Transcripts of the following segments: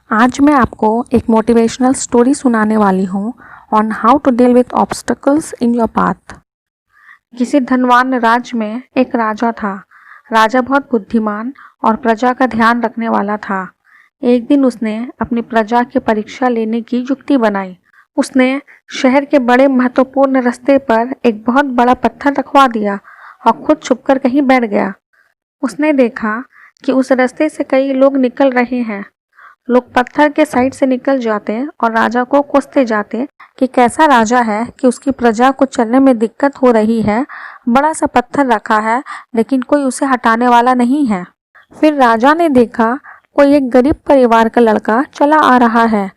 आज मैं आपको एक मोटिवेशनल स्टोरी सुनाने वाली हूँ on how to deal with obstacles in your path. किसी धनवान राज्य में एक राजा था। राजा बहुत बुद्धिमान और प्रजा का ध्यान रखने वाला था। एक दिन उसने अपनी प्रजा की परीक्षा लेने की युक्ति बनाई। उसने शहर के बड़े महत्वपूर्ण रास्ते पर एक बहुत बड़ा पत्थर रखवा दिया और खुद छुपकर कहीं बैठ गया। उसने देखा कि उस रास्ते से कई लोग निकल रहे हैं। लोग पत्थर के साइड से निकल जाते और राजा को कोसते जाते कि कैसा राजा है कि उसकी प्रजा को चलने में दिक्कत हो रही है। बड़ा सा पत्थर रखा है लेकिन कोई उसे हटाने वाला नहीं है। फिर राजा ने देखा कोई एक गरीब परिवार का लड़का चला आ रहा है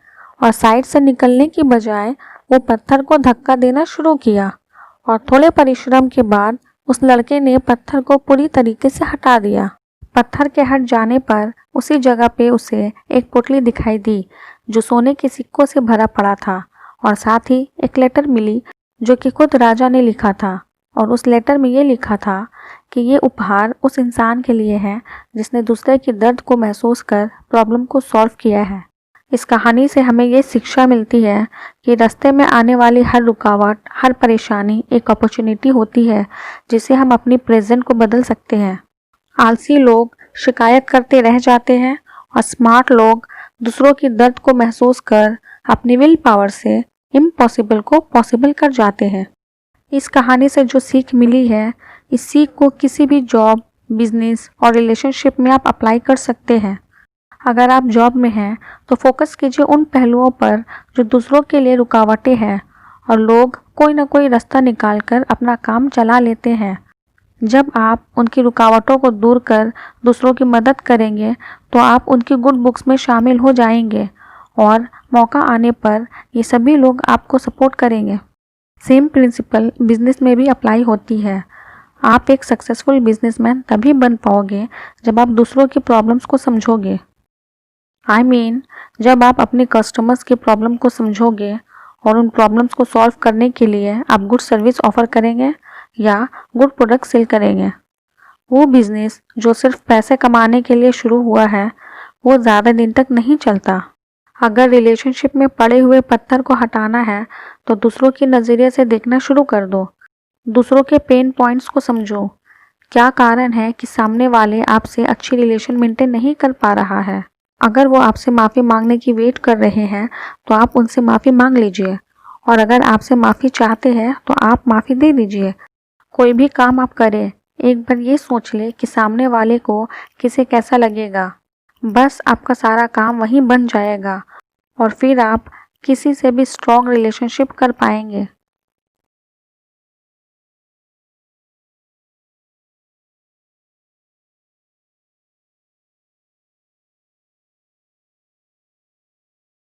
और साइड से निकलने की बजाय वो पत्थर को धक्का देना शुरू किया और थोड़े परिश्रम के बाद उस लड़के ने पत्थर को पूरी तरीके से हटा दिया। पत्थर के हट जाने पर उसी जगह पे उसे एक पोटली दिखाई दी जो सोने के सिक्कों से भरा पड़ा था और साथ ही एक लेटर मिली जो कि खुद राजा ने लिखा था। और उस लेटर में ये लिखा था कि ये उपहार उस इंसान के लिए है जिसने दूसरे के दर्द को महसूस कर प्रॉब्लम को सॉल्व किया है। इस कहानी से हमें ये शिक्षा मिलती है कि रास्ते में आने वाली हर रुकावट, हर परेशानी एक अपॉर्चुनिटी होती है जिसे हम अपनी प्रेजेंट को बदल सकते हैं। आलसी लोग शिकायत करते रह जाते हैं और स्मार्ट लोग दूसरों की दर्द को महसूस कर अपनी विल पावर से इम्पॉसिबल को पॉसिबल कर जाते हैं। इस कहानी से जो सीख मिली है, इस सीख को किसी भी जॉब, बिजनेस और रिलेशनशिप में आप अप्लाई कर सकते हैं। अगर आप जॉब में हैं तो फोकस कीजिए उन पहलुओं पर जो दूसरों के लिए रुकावटें हैं और लोग कोई ना कोई रास्ता निकाल कर अपना काम चला लेते हैं। जब आप उनकी रुकावटों को दूर कर दूसरों की मदद करेंगे तो आप उनकी गुड बुक्स में शामिल हो जाएंगे और मौका आने पर ये सभी लोग आपको सपोर्ट करेंगे। सेम प्रिंसिपल बिजनेस में भी अप्लाई होती है। आप एक सक्सेसफुल बिजनेसमैन तभी बन पाओगे जब आप दूसरों की प्रॉब्लम्स को समझोगे। जब आप अपने कस्टमर्स की प्रॉब्लम को समझोगे और उन प्रॉब्लम्स को सॉल्व करने के लिए आप गुड सर्विस ऑफर करेंगे या गुड प्रोडक्ट सेल करेंगे। वो बिजनेस जो सिर्फ पैसे कमाने के लिए शुरू हुआ है वो ज़्यादा दिन तक नहीं चलता। अगर रिलेशनशिप में पड़े हुए पत्थर को हटाना है तो दूसरों के नज़रिए से देखना शुरू कर दो। दूसरों के पेन पॉइंट्स को समझो। क्या कारण है कि सामने वाले आपसे अच्छी रिलेशन मेंटेन नहीं कर पा रहा है। अगर वो आपसे माफ़ी मांगने की वेट कर रहे हैं तो आप उनसे माफ़ी मांग लीजिए और अगर आपसे माफ़ी चाहते हैं तो आप माफ़ी दे दीजिए। कोई भी काम आप करें, एक बार ये सोच ले कि सामने वाले को किसे कैसा लगेगा। बस आपका सारा काम वहीं बन जाएगा और फिर आप किसी से भी स्ट्रॉन्ग रिलेशनशिप कर पाएंगे।